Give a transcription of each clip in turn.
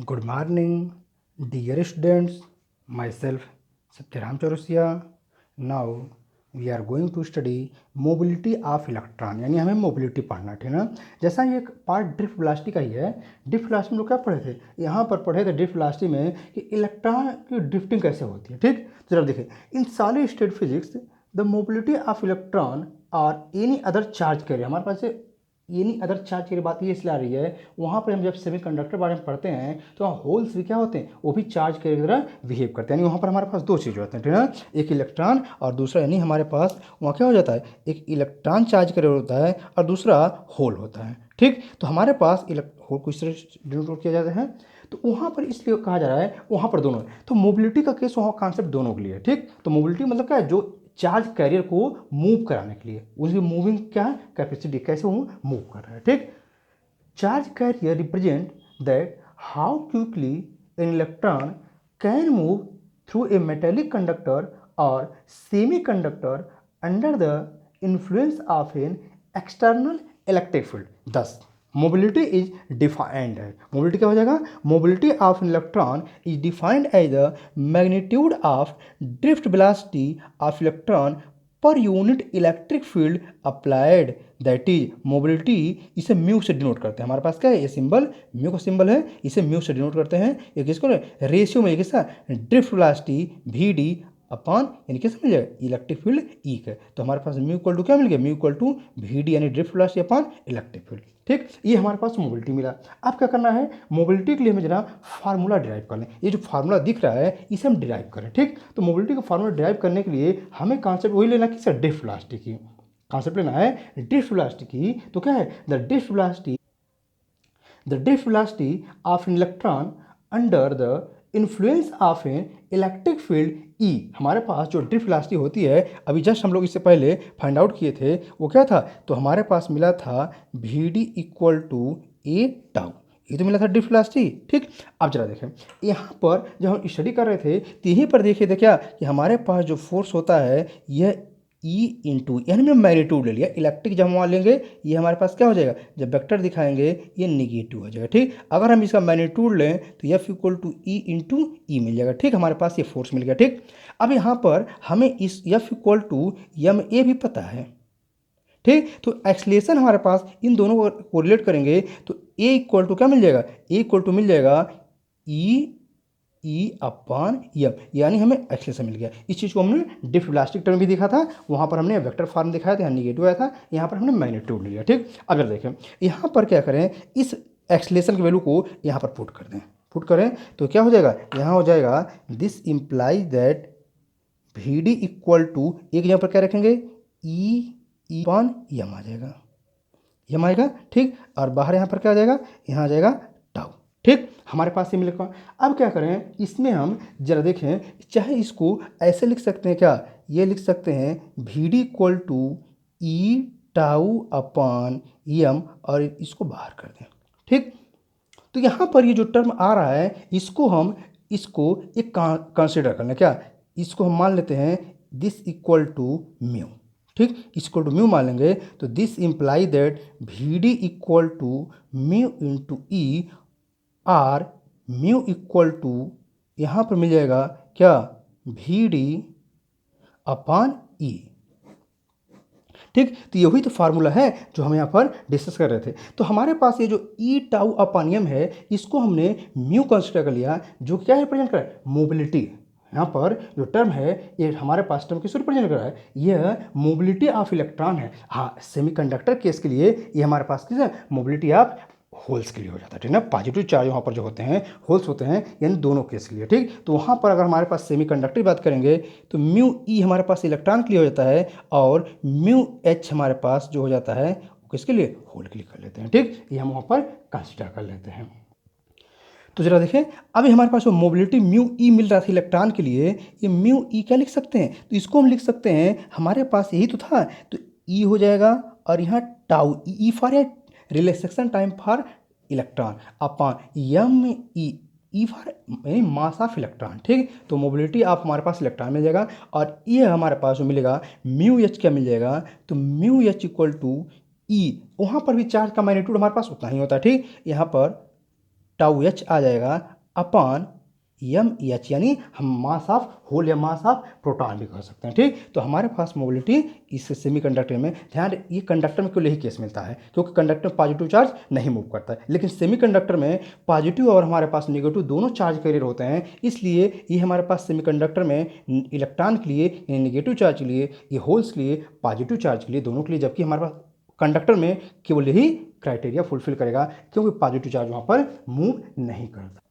Good morning, dear students. Myself, Satyaram Chaurasia. Now we are going to study mobility of electron, यानी हमें mobility पढ़ना, ठीक है ना। जैसा ये एक पार्ट ड्रिफ्ट वेलोसिटी का ही है। ड्रिफ्ट वेलोसिटी में लोग क्या पढ़े थे, यहाँ पर पढ़े थे ड्रिफ्ट वेलोसिटी में कि इलेक्ट्रॉन की ड्रिफ्टिंग कैसे होती है। ठीक, तो जरा देखिए, in solid state physics the mobility of electron और एनी अदर चार्ज कैरियर, हमारे पास एनी अदर चार्ज की बात ये इसलिए आ रही है, वहाँ पर हम जब सेमीकंडक्टर बारे में पढ़ते हैं तो वहाँ होल्स भी क्या होते हैं, वो भी चार्ज की तरह बिहेव करते हैं। यानी वहाँ पर हमारे पास दो चीज़ होते हैं, ठीक है ना, एक इलेक्ट्रॉन और दूसरा, यानी हमारे पास वहाँ क्या हो जाता है, एक इलेक्ट्रॉन चार्ज कैरियर होता है और दूसरा होल होता है। ठीक, तो हमारे पास होल को इस तरह डिनोट किया जाता है, तो वहाँ पर इसलिए कहा जा रहा है वहाँ पर दोनों है। तो मोबिलिटी का केस वहाँ कॉन्सेप्ट दोनों के लिए है। ठीक, तो मोबिलिटी मतलब क्या है, जो चार्ज कैरियर को मूव कराने के लिए, उसकी मूविंग क्या है, कैपेसिटी, कैसे वो मूव कर रहा है। ठीक, charge carrier represent that how quickly an electron can move through a metallic conductor और semiconductor under the influence of an external electric field. Thus mobility is defined है, मोबिलिटी क्या हो जाएगा, mobility of electron is defined as the magnitude of drift velocity of electron per unit electric field applied, that is mobility. इसे mu से denote करते हैं। हमारे पास क्या है, ये सिंबल म्यू का सिंबल है, इसे म्यू से डिनोट करते हैं। ये किसको, रेशियो में किसका, drift velocity V D upon, यानी कैसे मिल जाएगा, इलेक्ट्रिक फील्ड ई का। तो हमारे पास म्यू इक्वल टू क्या मिल गया, mu equal to V D, यानी drift velocity upon electric field. ठीक, ये हमारे पास मोबिलिटी मिला। अब क्या करना है, मोबिलिटी के लिए हमें जरा फार्मूला डिराइव कर लें। ये जो फार्मूला दिख रहा है इसे हम डिराइव करें। ठीक, तो मोबिलिटी का फार्मूला डिराइव करने के लिए हमें कॉन्सेप्ट वही लेना कि ड्रिफ्ट वेलोसिटी की, कॉन्सेप्ट लेना है ड्रिफ्ट वेलोसिटी की। तो क्या है, the drift velocity of an electron under the influence of an electric field E. हमारे पास जो ड्रिफ्ट वेलोसिटी होती है, अभी जस्ट हम लोग इससे पहले फाइंड आउट किए थे, वो क्या था, तो हमारे पास मिला था V D equal to A tau, ये तो मिला था ड्रिफ्ट वेलोसिटी। ठीक, अब जरा देखें, यहाँ पर जब हम स्टडी कर रहे थे तो यहीं पर देखिए थे क्या कि हमारे पास जो फोर्स होता है यह ई इंटू, यानी हमने मैग्नीट्यूड ले लिया। इलेक्ट्रिक जब हम वहाँ लेंगे ये हमारे पास क्या हो जाएगा, जब वेक्टर दिखाएंगे ये निगेटिव हो जाएगा। ठीक, अगर हम इसका मैग्नीट्यूड लें तो F equal to E into E मिल जाएगा। ठीक, हमारे पास ये फोर्स मिल गया। ठीक, अब यहाँ पर हमें इस F equal to M A भी पता है। ठीक, तो एक्सलेशन हमारे पास इन दोनों को कोरिलेट करेंगे तो ए इक्वल टू क्या मिल जाएगा, ए इक्वल टू मिल जाएगा ई अपॉन एम, यानी हमें एक्सलेशन मिल गया। इस चीज़ को हमने ड्रिफ्ट वेलोसिटी टर्म भी दिखा था, वहाँ पर हमने वेक्टर फॉर्म दिखाया था, यहाँ निगेटिव आया था, यहाँ पर हमने मैग्नीट्यूड लिया। ठीक, अगर देखें यहाँ पर क्या करें, इस एक्सलेशन की वैल्यू को यहाँ पर पुट कर दें, पुट करें तो क्या हो जाएगा, यहाँ हो जाएगा this implies that V D equal to, एक यहाँ पर क्या रखेंगे, ई अपॉन एम आ जाएगा, एम आएगा। ठीक, और बाहर यहाँ पर क्या आ जाएगा, यहाँ आ जाएगा टाउ। ठीक, हमारे पास ये मिलेगा। अब क्या करें, इसमें हम जरा देखें, चाहे इसको ऐसे लिख सकते हैं क्या, ये लिख सकते हैं V D equal to E tau upon M, और इसको बाहर कर दें। ठीक, तो यहाँ पर ये जो टर्म आ रहा है इसको एक कंसिडर करना, क्या, इसको हम मान लेते हैं दिस इक्वल टू म्यू। ठीक, इक्वल टू म्यू मान लेंगे तो this implies that V D equal to mu into E, or mu equal to यहाँ पर मिल जाएगा क्या, वी डी अपॉन ई। ठीक, तो यही तो फार्मूला है जो हम यहाँ पर डिस्कस कर रहे थे। तो हमारे पास ये जो ई टाउ अपॉन एम है, इसको हमने म्यू कंसिडर कर लिया, जो क्या रिप्रेजेंट कर रहा है, मोबिलिटी। यहाँ पर जो टर्म है ये हमारे पास टर्म किसको रिप्रेजेंट कर रहा है, यह मोबिलिटी ऑफ इलेक्ट्रॉन है। हाँ, सेमीकंडक्टर केस के लिए ये हमारे पास किस है, मोबिलिटी ऑफ होल्स के लिए हो जाता है। ठीक ना, पॉजिटिव चार्ज वहाँ पर जो होते हैं होल्स होते हैं, यानी दोनों केस के लिए। ठीक, तो वहाँ पर अगर हमारे पास सेमीकंडक्टर की बात करेंगे तो म्यू ई हमारे पास इलेक्ट्रॉन के लिए हो जाता है, और म्यू एच हमारे पास जो हो जाता है वो किसके लिए, होल के लिए कर लेते हैं। ठीक, ये हम वहाँ पर कंसिडर कर लेते हैं। तो जरा देखें, अभी हमारे पास जो मोबिलिटी म्यू ई मिल रहा था इलेक्ट्रॉन के लिए, ये म्यू ई क्या लिख सकते हैं, तो इसको हम लिख सकते हैं, हमारे पास यही तो था, तो ई हो जाएगा और यहाँ tau, E for relaxation time for electron upon M E for यानी मास ऑफ इलेक्ट्रॉन। ठीक, तो मोबिलिटी ऑफ हमारे पास इलेक्ट्रॉन मिल जाएगा, और ये हमारे पास जो मिलेगा म्यू एच क्या मिल जाएगा, तो म्यू एच इक्वल टू ई, वहाँ पर भी चार्ज का मैग्नीट्यूड हमारे पास उतना ही होता है। ठीक, यहाँ पर टाउ एच आ जाएगा अपॉन एम एच, यानी हम मास ऑफ होल या मास ऑफ प्रोटॉन भी कह सकते हैं। ठीक, तो हमारे पास मोबिलिटी इस सेमीकंडक्टर में, ध्यान ये कंडक्टर में केवल यही केस मिलता है क्योंकि कंडक्टर में पॉजिटिव चार्ज नहीं मूव करता है, लेकिन सेमीकंडक्टर में पॉजिटिव और हमारे पास नेगेटिव दोनों चार्ज कैरियर होते हैं, इसलिए ये हमारे पास सेमीकंडक्टर में इलेक्ट्रॉन के लिए यानी नेगेटिव चार्ज के लिए, ये होल्स के लिए पॉजिटिव चार्ज के लिए, दोनों के लिए, जबकि हमारे पास कंडक्टर में केवल यही क्राइटेरिया फुलफिल करेगा क्योंकि पॉजिटिव चार्ज वहाँ पर मूव नहीं करता।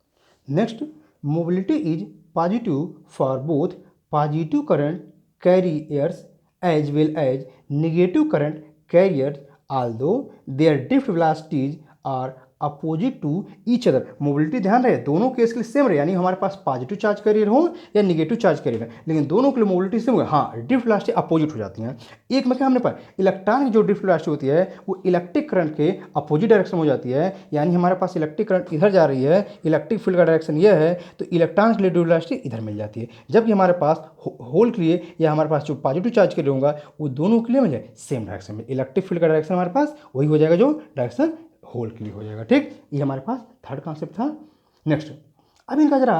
Next, mobility is positive for both positive current carriers as well as negative current carriers, although their drift velocities are opposite to each other. Mobility ध्यान रहे दोनों केस के लिए सेम रहे, यानी हमारे पास पॉजिटिव चार्ज कैरियर हो या निगेटिव चार्ज कैरियर है, लेकिन दोनों के लिए मोबिलिटी सेम हो। हाँ, ड्रिफ्ट वेलोसिटी अपोजिट हो जाती हैं। एक में क्या हमने पाया, इलेक्ट्रॉन की जो ड्रिफ्ट वेलोसिटी होती है वो इलेक्ट्रिक करंट के अपोजिट डायरेक्शन में हो जाती है, यानी हमारे पास इलेक्ट्रिक करंट इधर जा रही है, इलेक्ट्रिक फील्ड का डायरेक्शन यह है, तो इलेक्ट्रॉन के लिए ड्रिफ्ट वेलोसिटी इधर मिल जाती है, जबकि हमारे पास होल के लिए या हमारे पास जो पॉजिटिव चार्ज के लिए होगा वो दोनों के लिए मिल जाए सेम डायरेक्शन में। इलेक्ट्रिक फील्ड का डायरेक्शन हमारे पास वही हो जाएगा जो डायरेक्शन होल के लिए हो जाएगा। ठीक, ये हमारे पास थर्ड कॉन्सेप्ट था। नेक्स्ट, अब इनका जरा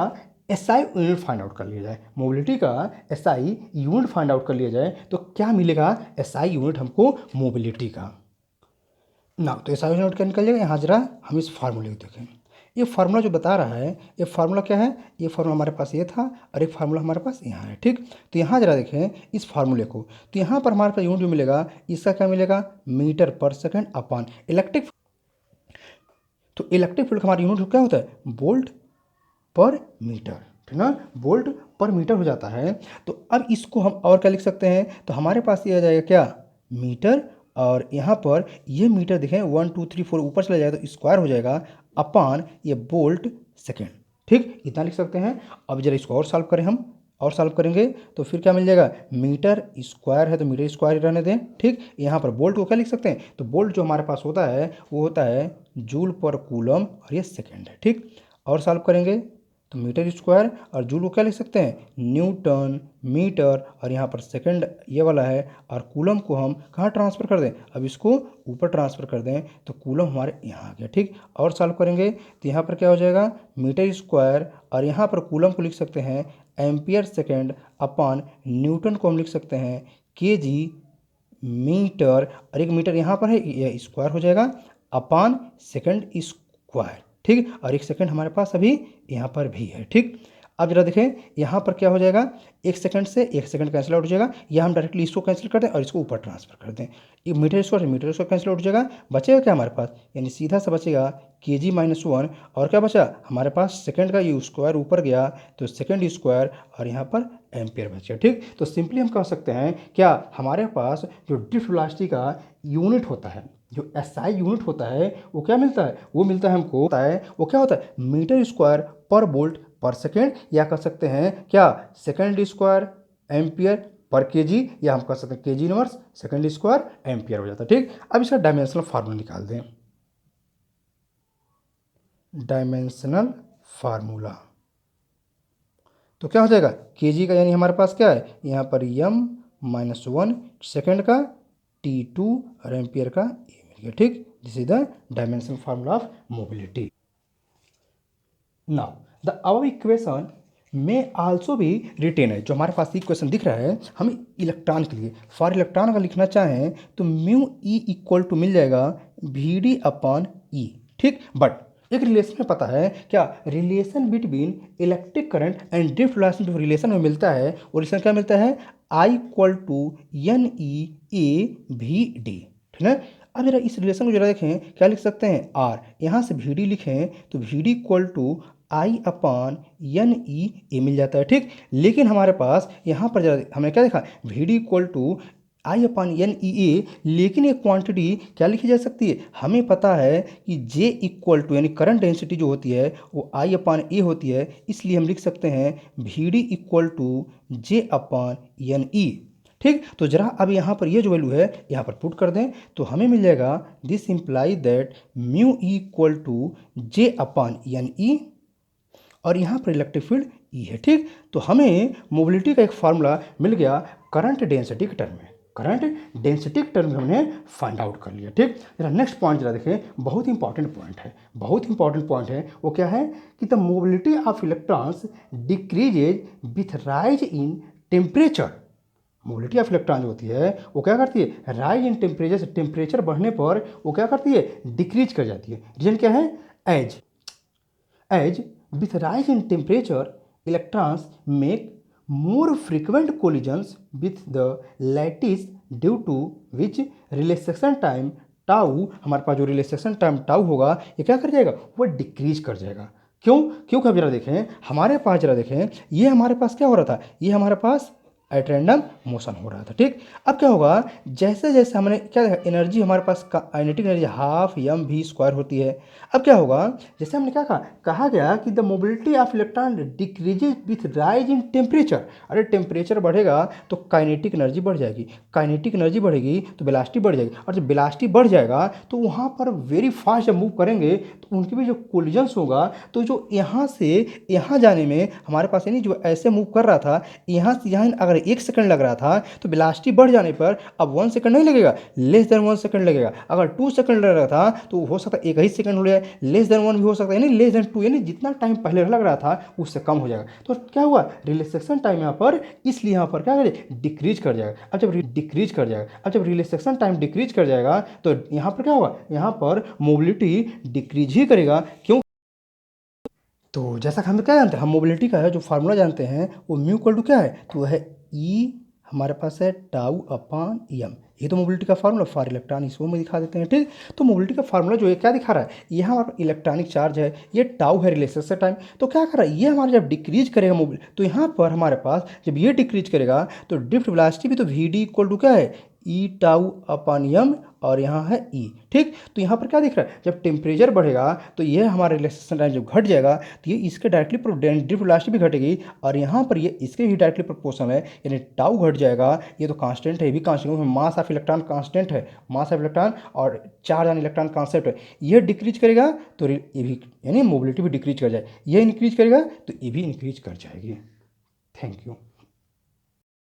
एसआई यूनिट फाइंड आउट कर लिया जाए, मोबिलिटी का एसआई यूनिट फाइंड आउट कर लिया जाए तो क्या मिलेगा एसआई यूनिट हमको मोबिलिटी का ना। तो एसआई यूनिट क्या निकल जाएगा, यहाँ जरा हम इस फार्मूले को देखें। ये फार्मूला जो बता रहा है, ये फार्मूला क्या है, ये फार्मूला हमारे पास ये था और एक फार्मूला हमारे पास यहाँ है। ठीक, तो यहाँ जरा देखें इस फार्मूले को, तो यहाँ पर हमारे पास यूनिट जो मिलेगा इसका क्या मिलेगा, मीटर पर सेकेंड अपॉन इलेक्ट्रिक। तो इलेक्ट्रिक फील्ड का हमारा यूनिट क्या होता है, वोल्ट पर मीटर, ठीक ना, वोल्ट पर मीटर हो जाता है। तो अब इसको हम और क्या लिख सकते हैं, तो हमारे पास ये आ जाएगा क्या, मीटर, और यहाँ पर ये मीटर देखें 1 2 3 4 ऊपर चला जाएगा तो स्क्वायर हो जाएगा अपॉन ये वोल्ट सेकेंड। ठीक, इतना लिख सकते हैं। अब जरा इसको और सॉल्व करें, हम और सॉल्व करेंगे तो फिर क्या मिल जाएगा, मीटर स्क्वायर है तो मीटर स्क्वायर ही रहने दें। ठीक, यहाँ पर वोल्ट को क्या लिख सकते हैं, तो वोल्ट जो हमारे पास होता है वो होता है जूल पर कूलम और ये सेकेंड है। ठीक, और सॉल्व करेंगे तो मीटर स्क्वायर और जूल को क्या लिख सकते हैं, न्यूटन मीटर, और यहाँ पर सेकंड ये वाला है, और कूलम को हम कहाँ ट्रांसफ़र कर दें, अब इसको ऊपर ट्रांसफ़र कर दें तो कूलम हमारे यहाँ आ गया। ठीक, और सॉल्व करेंगे तो यहाँ पर क्या हो जाएगा, मीटर स्क्वायर, और यहाँ पर कूलम को लिख सकते हैं एम्पियर सेकेंड अपॉन न्यूटन को हम लिख सकते हैं केजी मीटर, और एक मीटर यहाँ पर है ये स्क्वायर हो जाएगा अपॉन सेकंड स्क्वायर। ठीक, और एक सेकंड हमारे पास अभी यहाँ पर भी है। ठीक, अब जरा देखें यहाँ पर क्या हो जाएगा, एक सेकंड से एक सेकंड कैंसिल आउट हो जाएगा, या हम डायरेक्टली इसको कैंसिल कर दें और इसको ऊपर ट्रांसफर कर दें, ये मीटर स्क्वायर कैंसिल आउट हो जाएगा, बचेगा क्या हमारे पास, यानी सीधा सा बचेगा kg-1, और क्या बचा हमारे पास सेकंड का ये स्क्वायर ऊपर गया तो सेकंड स्क्वायर, और यहाँ पर एम्पियर बचेगा। ठीक, तो सिंपली हम कह सकते हैं क्या, हमारे पास जो ड्रिफ्ट वेलोसिटी का यूनिट होता है, जो एसआई यूनिट होता है वो क्या मिलता है, वो मिलता है हमको होता है वो क्या होता है, मीटर स्क्वायर पर वोल्ट पर सेकेंड, या कह सकते हैं क्या, second square ampere per KG, या हम कह सकते हैं KG inverse second square ampere हो जाता है। ठीक, अब इसका डायमेंशनल फार्मूला निकाल दें, डायमेंशनल फार्मूला तो क्या हो जाएगा, केजी का यानी हमारे पास क्या है यहाँ पर m-1, सेकंड का T2 और एम्पियर का ए मिल गया। ठीक, this is the dimensional formula of mobility. Now the above equation में आल्सो भी रिटेन है, जो हमारे पास इक्वेशन दिख रहा है हमें इलेक्ट्रॉन के लिए, फॉर इलेक्ट्रॉन अगर लिखना चाहें तो म्यू ई इक्वल टू मिल जाएगा VD अपॉन ई। ठीक, बट एक रिलेशन में पता है क्या, relation between electric current and drift velocity जो रिलेशन में मिलता है वो रिलेशन क्या मिलता है, I इक्वल टू NE/AVD। ठीक है, अब जरा इस रिलेशन को जरा देखें क्या लिख सकते हैं, R, यहाँ से VD लिखें तो VD equal to I upon NE/A मिल जाता है। ठीक, लेकिन हमारे पास यहाँ पर जरा हमने क्या देखा, VD equal to I upon NE/A, लेकिन ये क्वांटिटी क्या लिखी जा सकती है, हमें पता है कि J इक्वल टू यानी करंट डेंसिटी जो होती है वो I अपॉन A होती है, इसलिए हम लिख सकते हैं VD equal to J upon NE। ठीक, तो जरा अब यहाँ पर ये जो वैल्यू है यहाँ पर पुट कर दें तो हमें मिल जाएगा, this implies that mu E equal to J upon NE, और यहाँ पर इलेक्ट्रिक फील्ड E है। ठीक, तो हमें मोबिलिटी का एक फार्मूला मिल गया करंट डेंसिटी के टर्म में, करंट डेंसिटी के टर्म में हमने फाइंड आउट कर लिया। ठीक, जरा नेक्स्ट पॉइंट जरा देखें, बहुत इंपॉर्टेंट पॉइंट है, बहुत इंपॉर्टेंट पॉइंट है। वो क्या है कि the mobility of electrons decreases with rise in temperature. Mobility of electron जो होती है वो क्या करती है, राइज इन टेम्परेचर से टेम्परेचर बढ़ने पर वो क्या करती है, डिक्रीज कर जाती है। रीजन क्या है, as with rise in temperature electrons make more frequent collisions with the lattice due to which relaxation time tau, हमारे पास जो रिलैक्सेशन टाइम टाउ होगा ये क्या कर जाएगा, वो डिक्रीज कर जाएगा। क्यों, क्योंकि अब जरा देखें हमारे पास, जरा देखें ये हमारे पास क्या हो रहा था, ये हमारे पास एट रैंडम मोशन हो रहा था। ठीक, अब क्या होगा, जैसे जैसे हमने क्या देखा, एनर्जी हमारे पास kinetic energy half M V square होती है। अब क्या होगा, जैसे हमने क्या कहा गया कि the mobility of electron decreases with rise in temperature. अरे टेम्परेचर बढ़ेगा तो काइनेटिक एनर्जी बढ़ जाएगी, काइनेटिक एनर्जी बढ़ेगी तो वेलोसिटी बढ़ जाएगी, और जब वेलोसिटी बढ़ जाएगा तो वहाँ पर वेरी फास्ट जब मूव करेंगे तो उनके भी जो कोलिजन्स होगा, तो जो यहाँ से यहाँ जाने में हमारे पास यानी जो ऐसे मूव कर रहा था यहाँ से यहाँ, अगर 1 सेकंड लग रहा था तो वेलोसिटी बढ़ जाने पर अब 1 सेकंड नहीं लगेगा, लेस देन 1 सेकंड लगेगा। अगर 2 सेकंड लग रहा था तो हो सकता है 1 ही सेकंड हो जाए, लेस देन 1 भी हो सकता है, यानी लेस देन 2, यानी जितना टाइम पहले लग रहा था उससे कम हो जाएगा। तो क्या हुआ, रिलैक्सेशन टाइम यहाँ पर, इसलिए यहाँ पर क्या करें, डिक्रीज कर जाएगा। अब जब डिक्रीज कर जाएगा, अब जब रिलैक्सेशन टाइम डिक्रीज कर जाएगा तो यहाँ पर क्या होगा, यहाँ पर मोबिलिटी डिक्रीज ही करेगा। क्यों, तो जैसा कि हम क्या जानते हैं, हम मोबिलिटी का है जो फार्मूला जानते हैं वो म्यू इक्वल टू क्या है, तो वह है ई, हमारे पास है टाउ अपॉन एम। ये तो मोबिलिटी का फार्मूला फॉर इलेक्ट्रॉन, इसको में दिखा देते हैं। ठीक, तो मोबिलिटी का फार्मूला जो है क्या दिखा रहा है, यहाँ हमारा इलेक्ट्रॉनिक चार्ज है, ये टाउ है रिलेशन टाइम, तो क्या कर रहा है, ये हमारा जब डिक्रीज करेगा मोबिल, तो यहाँ पर हमारे पास जब ये डिक्रीज करेगा तो ड्रिफ्ट वेलोसिटी भी तो वी डी इक्वल टू क्या है, ई टाउ अपॉन एम, और यहाँ है ई। ठीक, तो यहाँ पर क्या दिख रहा है, जब टेम्परेचर बढ़ेगा तो ये हमारा रिलैक्सेशन टाइम जब घट जाएगा तो ये इसके डायरेक्टली ड्रिफ्ट वेलोसिटी भी घटेगी, और यहाँ पर ये इसके भी डायरेक्टली प्रोपोर्शनल है, यानी टाउ घट जाएगा। ये तो कांस्टेंट है, ये भी कांस्टेंट है, मास ऑफ इलेक्ट्रॉन कांस्टेंट है, मास ऑफ इलेक्ट्रॉन और चार्ज ऑन इलेक्ट्रॉन कांसेप्ट है। ये डिक्रीज करेगा तो ये भी, यानी मोबिलिटी भी डिक्रीज कर जाए, ये इंक्रीज करेगा तो ये भी इंक्रीज कर जाएगी। Thank you.